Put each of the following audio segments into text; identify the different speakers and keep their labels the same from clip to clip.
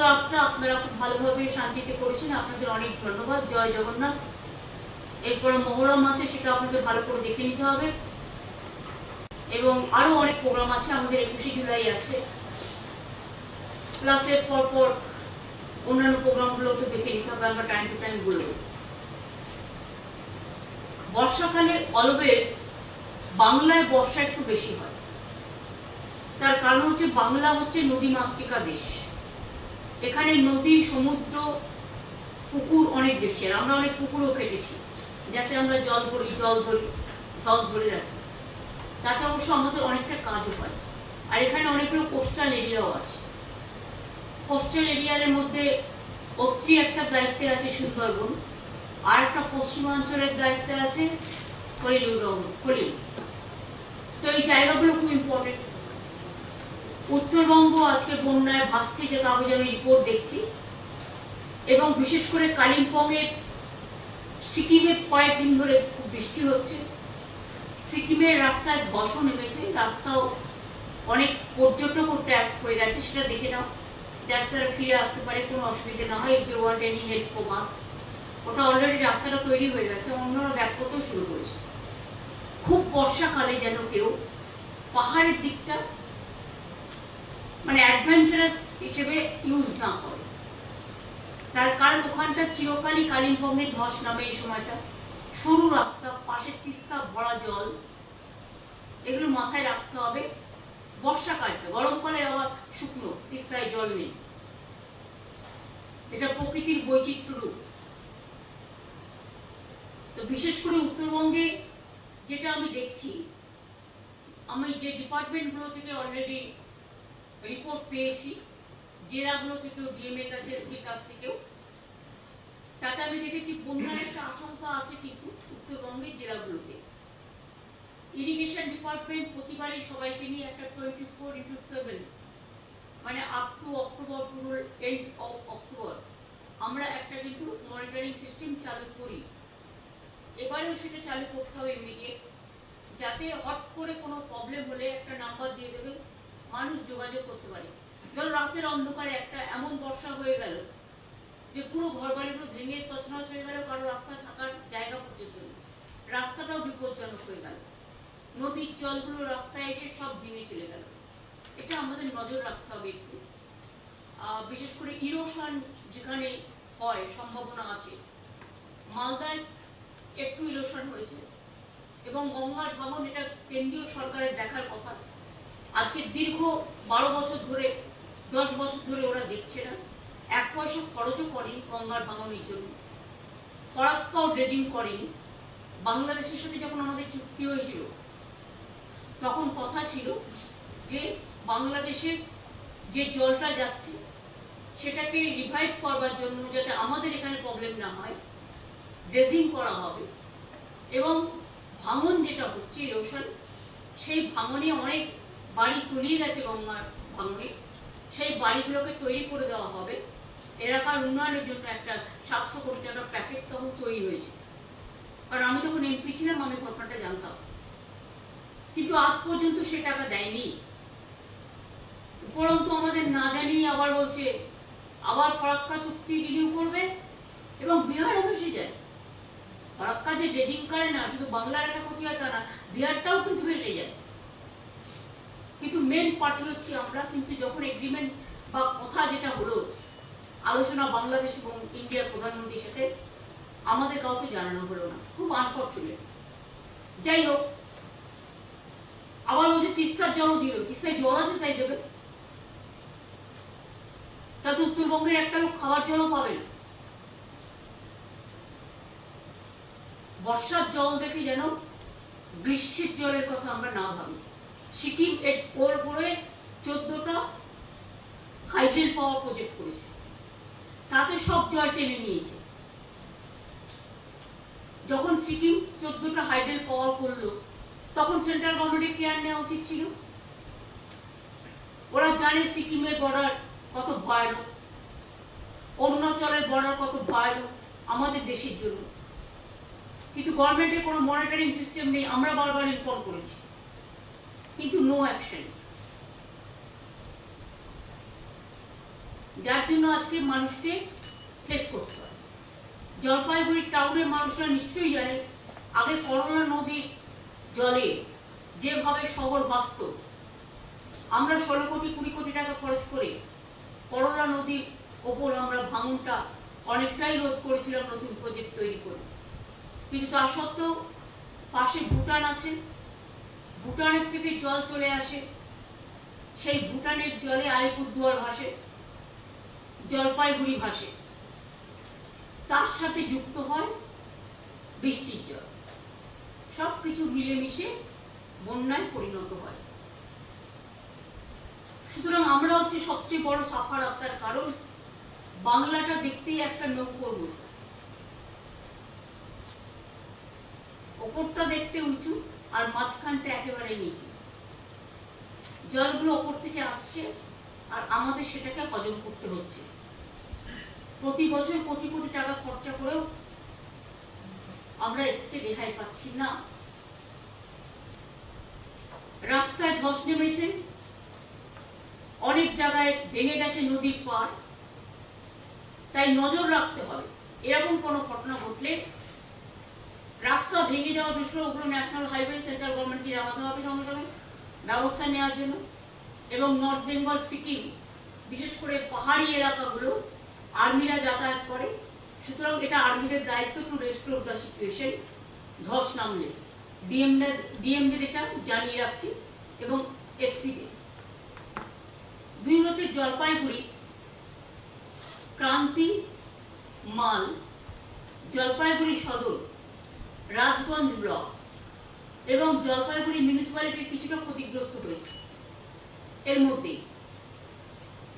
Speaker 1: রাতটা আপনারা খুব ভালোভাবে শান্তিতে করেছেন, আপনাদের অনেক ধন্যবাদ। জয় জগন্নাথ। এরপরে মহরম আছে, সেটা আপনাদের ভালো করে দেখে নিতে হবে, এবং আরো অনেক প্রোগ্রাম আছে আমাদের। 21শে জুলাই আছে, ক্লাসের পর অন্যান্য প্রোগ্রামগুলোকে দেখে নিতে হবে, আমরা টাইম টু টাইম বলবো। বর্ষাকালে অলওয়েজ বাংলায় বর্ষা একটু বেশি হয়। তার কারণ হচ্ছে বাংলা হচ্ছে নদী মাতৃকা দেশ। এখানে নদী, সমুদ্র, পুকুর অনেক বেশি, আর আমরা অনেক পুকুরও কেটেছি যাতে আমরা জল ধরে রাখি। তাতে অবশ্য আমাদের অনেকটা কাজও হয়। আর এখানে অনেকগুলো কোস্টাল এরিয়াও আছে। কোস্টাল এরিয়ার মধ্যে অত্রি একটা দায়িত্বে আছে সুন্দরবন, আর একটা পশ্চিমাঞ্চলের দায়িত্বে আছে হলিউড। তো এই জায়গাগুলো খুব ইম্পর্টেন্ট। উত্তরবঙ্গ আজকে বন্যায় ভাসছে, যে কাগজে আমি রিপোর্ট দেখছি, এবং বিশেষ করে কালিম্পংয়ের, সিকিমের কয়েকদিন ধরে খুব বৃষ্টি হচ্ছে। সিকিমের রাস্তায় ধসও নেমেছে, রাস্তাও অনেক পর্যটকও ট্যাপ হয়ে গেছে, সেটা দেখে নাও, যাতে তারা ফিরে আসতে পারে, কোনো অসুবিধা না হয়। If you want any help from us, ওটা অলরেডি রাস্তাটা তৈরি হয়ে গেছে, অন্যরা ব্যাক করতেও শুরু করেছে। খুব বর্ষাকালে যেন কেউ পাহাড়ের দিকটা মানে অ্যাডভেঞ্চারাস হিসেবে ইউজ না করে, তার কারণ ওখানটা চিরকালই কালিম্পংয়ে ধস নামে। এই সময়টা সরু রাস্তা, পাশে তিস্তা ভরা জল, এগুলো মাথায় রাখতে হবে। বর্ষাকালটা, গরমকালে আবার শুকনো, তিস্তায় জল নেই। এটা প্রকৃতির বৈচিত্র্য রূপ। তো বিশেষ করে উত্তরবঙ্গে যেটা আমি দেখছি, আমি যে ডিপার্টমেন্টগুলো থেকে অলরেডি রিপোর্ট পেয়েছি, জেলাগুলো থেকেও, ডিএমএ কাছে, এসপির কাছ থেকেও, তাতে আমি দেখেছি বন্যার একটা আশঙ্কা আছে কিন্তু উত্তরবঙ্গের জেলাগুলোতে। ইরিগেশন ডিপার্টমেন্ট প্রতিবারই সবাইকে নিয়ে একটা 24x7 মানে আপ টু অক্টোবর, পুরো এন্ড অফ অক্টোবর আমরা একটা কিন্তু মনিটরিং সিস্টেম চালু করি। এবারেও সেটা চালু করতে হবে ইমিডিয়েট, যাতে হট করে কোনো প্রবলেম হলে একটা নাম্বার দিয়ে দেবে, মানুষ যোগাযোগ করতে পারে। ধরো রাতের অন্ধকারে একটা এমন বর্ষা হয়ে গেল যে পুরো ঘর বাড়িগুলো ভেঙে তছনছ হয়ে গেল, কারো রাস্তায় থাকার জায়গা পর্যন্ত নেই, রাস্তাটাও বিপজ্জনক হয়ে গেল, নদীর জলগুলো রাস্তায় এসে সব ভেঙে চলে গেল। এটা আমাদের নজর রাখতে হবে একটু। বিশেষ করে ইরোশন যেখানে হয় সম্ভাবনা আছে, মালদায় একটু ইরোশন হয়েছে, এবং গঙ্গার ভাঙন, এটা কেন্দ্রীয় সরকারের দেখার কথা। আজকে দীর্ঘ 12 বছর ধরে, 10 বছর ধরে ওরা দেখছে না, 1 পয়সা খরচও করেনি গঙ্গার ভাঙনের জন্য, ফরাক্কাও ড্রেজিং করেনি। বাংলাদেশের সাথে যখন আমাদের চুক্তি হয়েছিল, তখন কথা ছিল যে বাংলাদেশের যে জলটা যাচ্ছে সেটাকে রিভাইভ করবার জন্য, যাতে আমাদের এখানে প্রবলেম না হয়, ড্রেজিং করা হবে। এবং ভাঙন যেটা হচ্ছে, ইরোশন, সেই ভাঙনে অনেক বাড়ি তলিয়ে গেছে গঙ্গার ভাঙনে, সেই বাড়িগুলোকে তৈরি করে দেওয়া হবে। এলাকার উন্নয়নের জন্য একটা 700 কোটি টাকার প্যাকেজ তখন তৈরি হয়েছে। কারণ আমি যখন এমপি ছিলাম, আমি ঘটনাটা জানতাম, কিন্তু আজ পর্যন্ত সে টাকা দেয়নি। উপরন্তু আমাদের না জানিয়ে আবার বলছে আবার ফরাক্কা চুক্তি রিনিউ করবে, এবং বিহারও ভেসে যায়। ফরাক্কা যে ড্রেজিং করে না, শুধু বাংলার একটা ক্ষতি হয় তা না, বিহারটাও কিন্তু ভেসে যায়। কিন্তু মেন পার্টি হচ্ছে আমরা। কিন্তু যখন এগ্রিমেন্ট বা কথা যেটা হলো, আলোচনা বাংলাদেশ এবং ইন্ডিয়ার প্রধানমন্ত্রীর সাথে, আমাদের কাউকে জানানো হলো না, খুব আনফরচুনেট। যাই হোক, আবার বলছে তিস্তার জলও দিল, তিস্তায় জল আছে তাই দেবে, তাতে উত্তরবঙ্গের একটা লোক খাওয়ার জলও পাবে না। বর্ষার জল দেখে যেন গ্রীষ্মের জলের কথা আমরা না ভাবি। সিকিম ওর উপরে 14টা হাইড্রেল পাওয়ার প্রজেক্ট করেছে, তাতে সব জল টেনে নিয়েছে। যখন সিকিম 14টা হাইড্রেল পাওয়ার করলো, তখন সেন্ট্রাল গভর্নমেন্টের কেয়ার নেওয়া উচিত ছিল। ওরা জানে সিকিমের বর্ডার কত ভয়ানক, অরুণাচলের বর্ডার কত ভয়ানক আমাদের দেশের জন্য, কিন্তু গভর্নমেন্টের কোনো মনিটরিং সিস্টেম নেই। আমরা বারবার ইনফর্ম করেছি, কিন্তু নো অ্যাকশন। যার জন্য আজকে মানুষকে ফেস করতে হয়। জলপাইগুড়ি টাউনের মানুষরা নিশ্চয়ই জানে আগে করলা নদীর জলে যেভাবে শহর ভাসত, আমরা 16 কোটি 20 কোটি টাকা খরচ করে করলা নদীর ওপর আমরা ভাঙনটা অনেকটাই রোধ করেছিলাম নতুন প্রজেক্ট তৈরি করে। কিন্তু তা সত্ত্বেও পাশে ভুটান আছে, ভুটানের থেকে জল চলে আসে, সেই ভুটানের জলে আলিপুরদুয়ার ভাসে, জলপাইগুড়ি ভাসে, তার সাথে যুক্ত হয় বৃষ্টির জল, সবকিছু মিলেমিশে বন্যায় পরিণত হয়। সুতরাং আমরা হচ্ছে সবচেয়ে বড় সাফার আপনার, কারণ বাংলাটা দেখতেই একটা নৌকোর মতো, ওপরটা দেখতে উঁচু আর মাঝখানটা একেবারে নিচু। জলগুলো ওপর থেকে আসছে আর আমাদের সেটাকে হজম করতে হচ্ছে। প্রতি বছর কোটি কোটি টাকা খরচা করেও আমরা এর থেকে রেহাই পাচ্ছি না। রাস্তায় ধস নেমেছে, অনেক জায়গায় ভেঙে গেছে নদীর পাড়, তাই নজর রাখতে হবে। এরকম কোনো ঘটনা ঘটলে রাস্তা ভেঙে যাওয়া বিষয় ওগুলো ন্যাশনাল হাইওয়ে সেন্ট্রাল গভর্নমেন্টকে জানাতে হবে সঙ্গে সঙ্গে ব্যবস্থা নেওয়ার জন্য। এবং নর্থ বেঙ্গল, সিকিম, বিশেষ করে পাহাড়ি এলাকাগুলো আর্মিরা যাতায়াত করে, সুতরাং এটা আর্মিদের দায়িত্ব টু রেস্টোর দ্য সিচুয়েশন। ধস নামলে ডিএমদের এটা জানিয়ে রাখছি এবং এসপিদের। 2 হচ্ছে জলপাইগুড়ি ক্রান্তি মাল, জলপাইগুড়ি সদর, রাজগঞ্জ ব্লক এবং জলপাইগুড়ি মিউনিসিপ্যালিটি কিছুটা ক্ষতিগ্রস্ত হয়েছে। এর মধ্যে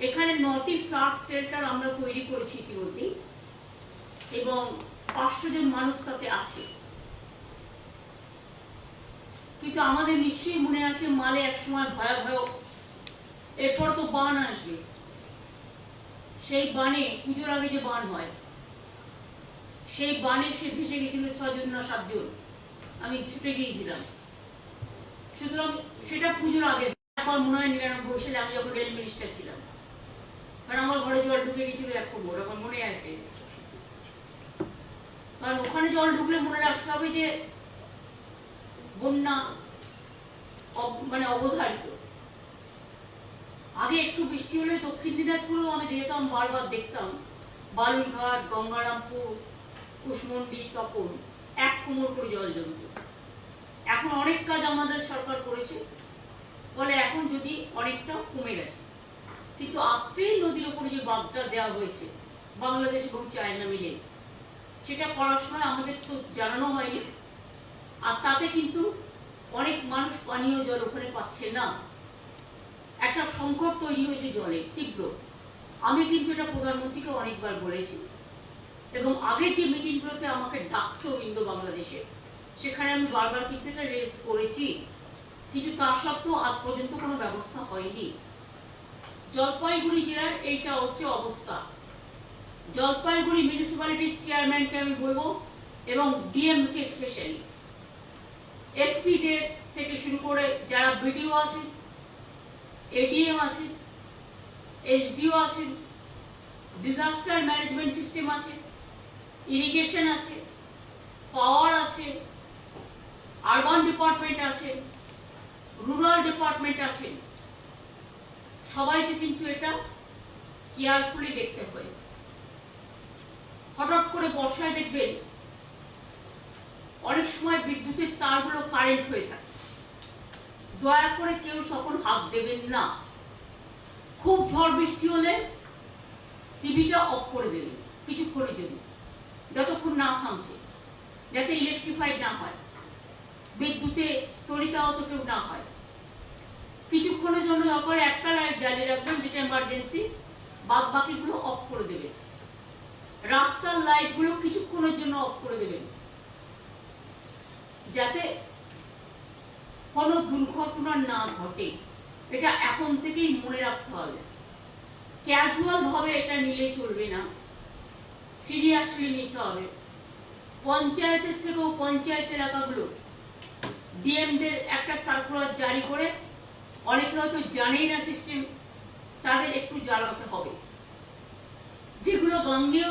Speaker 1: এখানে 9টি ফ্লাড শেল্টার আমরা তৈরি করেছি ইতিমধ্যে এবং 500 জন মানুষ তাতে আছে। কিন্তু আমাদের নিশ্চয়ই মনে আছে মালে একসময় ভয়াবহ, এরপর তো বান আসবে, সেই বানে পুজোর আগে যে বান হয়, সেই বানে সে ভেসে গেছিল 6 জন না 7 জন, আমি ছুটে গিয়েছিলাম। সুতরাং সেটা পুজোর আগে, এখন মনে হয় 99 সালে আমি যখন রেল মিনিস্টার ছিলাম, কারণ আমার ঘরে জল ঢুকে গেছিল 1 কোমর, এখন মনে আছে। কারণ ওখানে জল ঢুকলে মনে রাখতে হবে যে বন্যা মানে অবধারিত। আগে একটু বৃষ্টি হলে দক্ষিণ দিনাজপুরেও আমি যেতাম, বারবার দেখতাম বালুরঘাট, গঙ্গারামপুর, কুশমন্ডি, তপন 1 কোমর করে জল জমত। এখন অনেক কাজ আমাদের সরকার করেছে বলে এখন যদি অনেকটা কমে গেছে, কিন্তু আত্রেই নদীর উপরে যে বাঁধটা দেওয়া হয়েছে বাংলাদেশ এবং চায়না মিলে, সেটা করার সময় আমাদের তো জানানো হয়নি, আর তাতে কিন্তু অনেক মানুষ পানীয় জল ওখানে পাচ্ছে না। একটা সংকট তৈরি হয়েছে জলে তীব্র। আমি কিন্তু এটা প্রধানমন্ত্রীকে অনেকবার বলেছি এবং আগের যে মিটিংগুলোতে আমাকে ডাকতো ইন্দো বাংলাদেশে, সেখানে আমি বারবার কিন্তু এটা রেজ করেছি, কিন্তু তা সত্ত্বেও আজ পর্যন্ত কোনো ব্যবস্থা হয়নি। জলপাইগুড়ি জেলার এইটা হচ্ছে অবস্থা। জলপাইগুড়ি মিউনিসিপ্যালিটির চেয়ারম্যানকে আমি বলবো এবং ডিএমকে স্পেশালি, এসপিদের থেকে শুরু করে যারা বিডিও আছেন, এডিএম আছেন, এসডিও আছেন, ডিজাস্টার ম্যানেজমেন্ট সিস্টেম আছে, ইরিগেশন আছে, পাওয়ার আছে, আরবান ডিপার্টমেন্ট আছে, রুরাল ডিপার্টমেন্ট আছে, সবাইকে কিন্তু এটা কেয়ারফুলি দেখতে হয়। হঠাৎ করে বর্ষায় দেখবেন অনেক সময় বিদ্যুতের তারগুলো কারেন্ট হয়ে থাকে, দয়া করে কেউ তখন হাত দেবেন না। খুব ঝড় বৃষ্টি হলে টিভিটা অফ করে দেবেন কিছুক্ষণের জন্য, যতক্ষণ না থামছে, যাতে ইলেকট্রিফাইড না হয়, বিদ্যুতে তড়িতাহত কেউ না হয়। কিছুক্ষণের জন্য দরকার একটা লাইট জ্বালিয়ে রাখবেন, যেটা এমার্জেন্সি, বাদ বাকিগুলো অফ করে দেবেন। রাস্তার লাইটগুলো কিছুক্ষণের জন্য অফ করে দেবেন, যাতে কোনো দুর্ঘটনা না ঘটে। এটা এখন থেকেই মনে রাখতে হবে। ক্যাজুয়াল ভাবে এটা নিলে চলবে না, সিরিয়াসলি নিতে হবে। পঞ্চায়েতের থেকেও পঞ্চায়েত এলাকাগুলো ডিএমদের একটা সার্কুলার জারি করে, অনেকে হয়তো জানেই না সিস্টেম, তাদের একটু জানাতে হবে। গাঙ্গেয়